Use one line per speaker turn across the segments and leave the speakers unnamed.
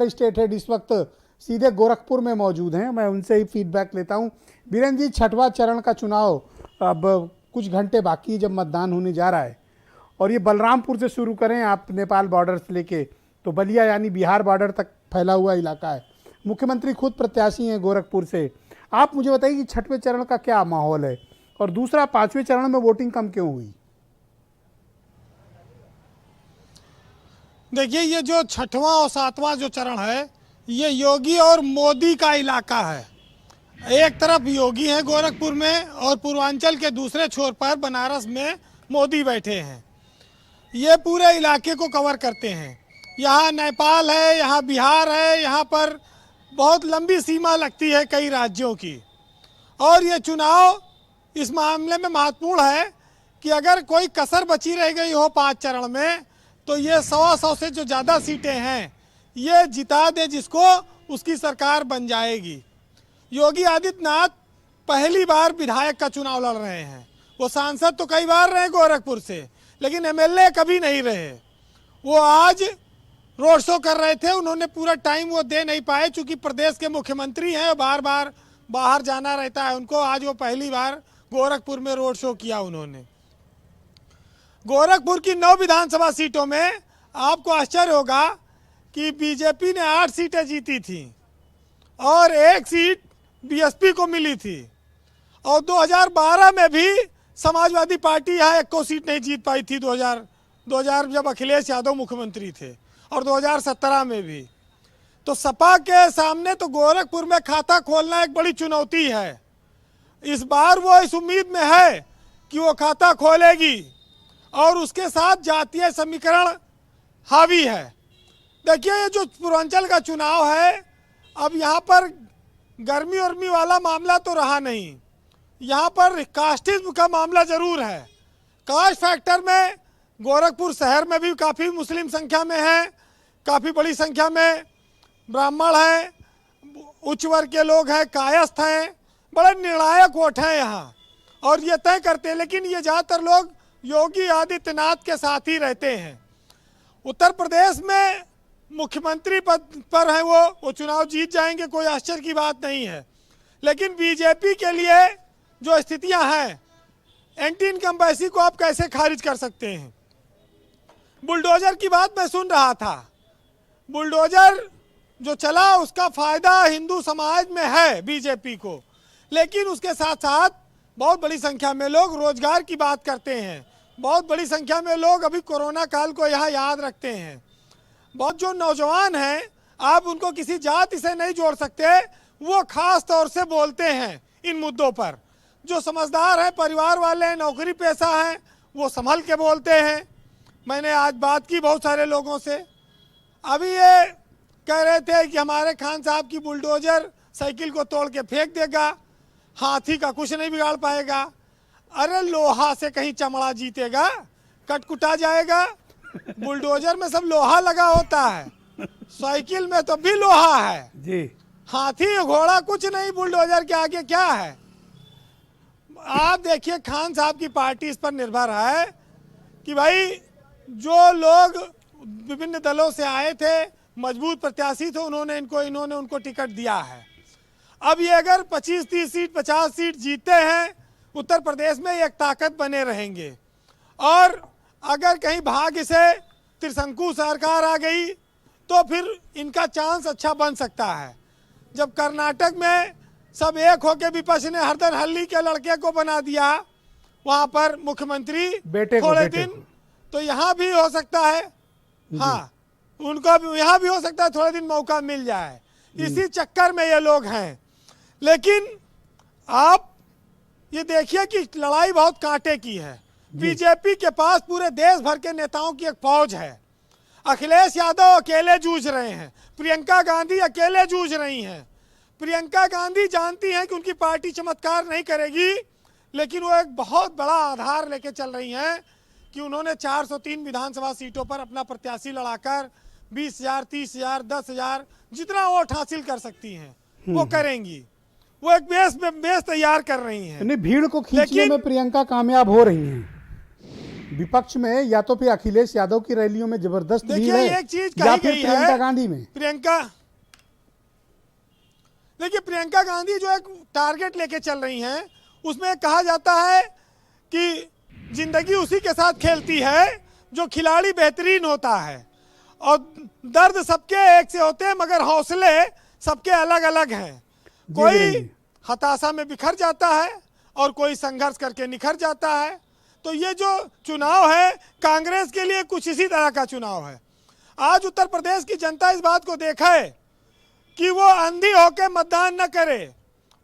State head इस वक्त सीधे गोरखपुर में मौजूद हैं, मैं उनसे ही फीडबैक लेता हूं। बीरेन जी, छठवां चरण का चुनाव अब कुछ घंटे बाकी है जब मतदान होने जा रहा है, और ये बलरामपुर से शुरू करें आप नेपाल बॉर्डर से लेके तो बलिया यानी बिहार बॉर्डर तक फैला हुआ इलाका है। मुख्यमंत्री खुद प्रत्याशी हैं गोरखपुर से। आप मुझे बताइए कि छठवें चरण का क्या माहौल है, और दूसरा पांचवें चरण में वोटिंग कम क्यों हुई?
देखिए, ये जो छठवां और सातवां जो चरण है, ये योगी और मोदी का इलाका है। एक तरफ योगी है गोरखपुर में, और पूर्वांचल के दूसरे छोर पर बनारस में मोदी बैठे हैं। ये पूरे इलाके को कवर करते हैं। यहाँ नेपाल है, यहाँ बिहार है, यहाँ पर बहुत लंबी सीमा लगती है कई राज्यों की। और ये चुनाव इस मामले में महत्वपूर्ण है कि अगर कोई कसर बची रह गई हो 5 चरण में, तो ये 100 से जो ज़्यादा सीटें हैं ये जिता दे जिसको, उसकी सरकार बन जाएगी। योगी आदित्यनाथ पहली बार विधायक का चुनाव लड़ रहे हैं। वो सांसद तो कई बार रहे गोरखपुर से, लेकिन एमएलए कभी नहीं रहे। वो आज रोड शो कर रहे थे, उन्होंने पूरा टाइम वो दे नहीं पाए चूँकि प्रदेश के मुख्यमंत्री हैं, बार बार बाहर जाना रहता है उनको। आज वो पहली बार गोरखपुर में रोड शो किया उन्होंने। गोरखपुर की 9 विधानसभा सीटों में आपको आश्चर्य होगा कि बीजेपी ने 8 सीटें जीती थी और 1 सीट बीएसपी को मिली थी। और 2012 में भी समाजवादी पार्टी यहाँ 1 सीट नहीं जीत पाई थी, 2000 जब अखिलेश यादव मुख्यमंत्री थे, और 2017 में भी। तो सपा के सामने तो गोरखपुर में खाता खोलना एक बड़ी चुनौती है। इस बार वो इस उम्मीद में है कि वो खाता खोलेगी, और उसके साथ जातीय समीकरण हावी है। देखिए, ये जो पूर्वांचल का चुनाव है, अब यहाँ पर गर्मी वर्मी वाला मामला तो रहा नहीं, यहाँ पर कास्टिज्म का मामला जरूर है। कास्ट फैक्टर में गोरखपुर शहर में भी काफ़ी मुस्लिम संख्या में है, काफ़ी बड़ी संख्या में ब्राह्मण हैं, उच्च वर्ग के लोग हैं, कायस्थ हैं, बड़े निर्णायक वोट हैं यहाँ, और ये तय करते हैं। लेकिन ये ज़्यादातर लोग योगी आदित्यनाथ के साथ ही रहते हैं। उत्तर प्रदेश में मुख्यमंत्री पद पर है वो चुनाव जीत जाएंगे, कोई आश्चर्य की बात नहीं है। लेकिन बीजेपी के लिए जो स्थितियां हैं, एंटी इनकम्बेंसी को आप कैसे खारिज कर सकते हैं? बुलडोजर की बात मैं सुन रहा था। बुलडोजर जो चला उसका फायदा हिंदू समाज में है बीजेपी को, लेकिन उसके साथ साथ बहुत बड़ी संख्या में लोग रोजगार की बात करते हैं। बहुत बड़ी संख्या में लोग अभी कोरोना काल को यहाँ याद रखते हैं। बहुत जो नौजवान हैं, आप उनको किसी जाति से नहीं जोड़ सकते, वो खास तौर से बोलते हैं इन मुद्दों पर। जो समझदार हैं, परिवार वाले हैं, नौकरी पेशा हैं, वो संभल के बोलते हैं। मैंने आज बात की बहुत सारे लोगों से, अभी ये कह रहे थे कि हमारे खान साहब की बुलडोजर साइकिल को तोड़ के फेंक देगा, हाथी का कुछ नहीं बिगाड़ पाएगा। अरे लोहा से कहीं चमड़ा जीतेगा? कटकुटा जाएगा। बुलडोजर में सब लोहा लगा होता है, साइकिल में तो भी लोहा है
जी।
हाथी घोड़ा कुछ नहीं, बुलडोजर के आगे क्या है? आप देखिए, खान साहब की पार्टी इस पर निर्भर है कि भाई जो लोग विभिन्न दलों से आए थे, मजबूत प्रत्याशी थे, इन्होंने उनको टिकट दिया है। अब ये अगर 25-30 सीट 50 सीट जीतते हैं उत्तर प्रदेश में, एक ताकत बने रहेंगे। और अगर कहीं भाग्य से त्रिशंकु सरकार आ गई तो फिर इनका चांस अच्छा बन सकता है। जब कर्नाटक में सब एक होकर विपक्ष ने हरदर हल्ली के लड़के को बना दिया वहां पर मुख्यमंत्री थोड़े दिन, तो यहाँ भी हो सकता है, हाँ उनको भी यहाँ भी हो सकता है थोड़े दिन मौका मिल जाए। इसी चक्कर में ये लोग हैं। लेकिन आप ये देखिए कि लड़ाई बहुत कांटे की है। बीजेपी के पास पूरे देश भर के नेताओं की एक फौज है। अखिलेश यादव अकेले जूझ रहे हैं, प्रियंका गांधी अकेले जूझ रही हैं। प्रियंका गांधी जानती हैं कि उनकी पार्टी चमत्कार नहीं करेगी, लेकिन वो एक बहुत बड़ा आधार लेके चल रही हैं कि उन्होंने 403 विधानसभा सीटों पर अपना प्रत्याशी लड़ाकर 20,000, 30,000, 10,000 जितना वोट हासिल कर सकती हैं वो करेंगी। वो एक बेस तैयार कर रही हैं।
भीड़ को खींचने में प्रियंका कामयाब हो रही हैं। विपक्ष में या तो फिर अखिलेश यादव की रैलियों में जबरदस्त भीड़
देखिए
है,
एक चीज
या
कही
फिर
गई
प्रियंका
है
गांधी में।
देखिए प्रियंका गांधी जो एक टारगेट लेके चल रही हैं, उसमें कहा जाता है कि जिंदगी उसी के साथ खेलती है जो खिलाड़ी बेहतरीन होता है, और दर्द सबके एक से होते हैं मगर हौसले सबके अलग अलग हैं। कोई हताशा में बिखर जाता है और कोई संघर्ष करके निखर जाता है। तो ये जो चुनाव है कांग्रेस के लिए कुछ इसी तरह का चुनाव है। आज उत्तर प्रदेश की जनता इस बात को देखे कि वो अंधी होकर मतदान न करे,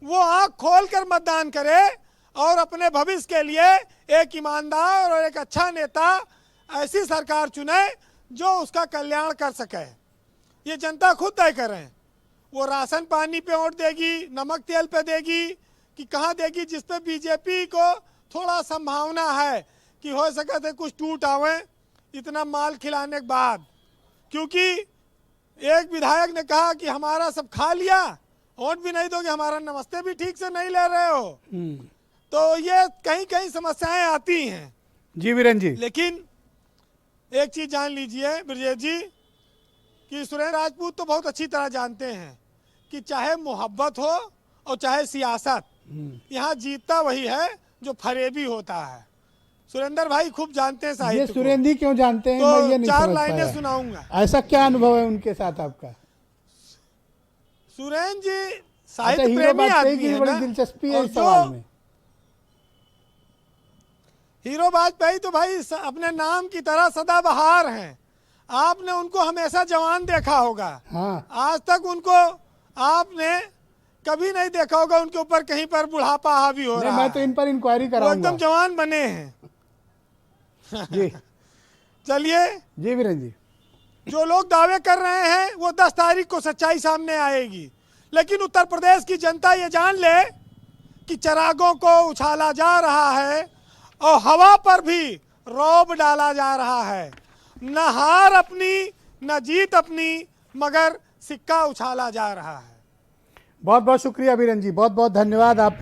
वो आंख खोल कर मतदान करे और अपने भविष्य के लिए एक ईमानदार और एक अच्छा नेता, ऐसी सरकार चुने जो उसका कल्याण कर सके। ये जनता खुद तय करें, वो राशन पानी पे वोट देगी, नमक तेल पे देगी कि कहाँ देगी, जिस पे बीजेपी को थोड़ा संभावना है कि हो सके तो कुछ टूट आवे इतना माल खिलाने के बाद। क्योंकि एक विधायक ने कहा कि हमारा सब खा लिया, वोट भी नहीं दोगे, हमारा नमस्ते भी ठीक से नहीं ले रहे हो। तो ये कहीं कहीं समस्याएं आती हैं।
जी वीरेंद्र जी,
लेकिन एक चीज जान लीजिए ब्रजेश जी कि सुरेंद्र राजपूत तो बहुत अच्छी तरह जानते हैं कि चाहे मोहब्बत हो और चाहे सियासत, यहाँ जीतता वही है जो फरेबी होता है। सुरेंद्र भाई खूब जानते हैं
ये
साहित्य को।
सुरेंद्र जी क्यों जानते हैं,
तो
मैं ये नहीं
चार
समझ
लाइनें
पाया।
सुनाऊंगा।
ऐसा क्या अनुभव है उनके साथ आपका?
सुरेंद्र जी
अच्छा,
साहित्य
हीरो
प्रेमी
वाजपेयी
आदमी
की
है
बड़ी
ना।
दिलचस्पी है
और
इस सवाल में।
हीरो वाजपेयी तो भाई अपने नाम की तरह सदाबहार हैं। आपने उनको हमेशा जवान देखा होगा।
हाँ,
आज तक उनको आपने कभी नहीं देखा होगा उनके ऊपर कहीं पर बुढ़ापा हावी हो
नहीं,
रहा
मैं तो
है।
इन पर इंक्वायरी
वो एकदम
कराऊंगा।
जवान बने हैं।
जी
चलिए,
जी वीरेंद्र जी,
जो लोग दावे कर रहे हैं वो 10 तारीख को सच्चाई सामने आएगी। लेकिन उत्तर प्रदेश की जनता ये जान ले कि चिरागों को उछाला जा रहा है और हवा पर भी रौब डाला जा रहा है। न हार अपनी न जीत अपनी, मगर सिक्का उछाला जा रहा है।
बहुत बहुत शुक्रिया वीरेंद्र जी, बहुत बहुत धन्यवाद आप।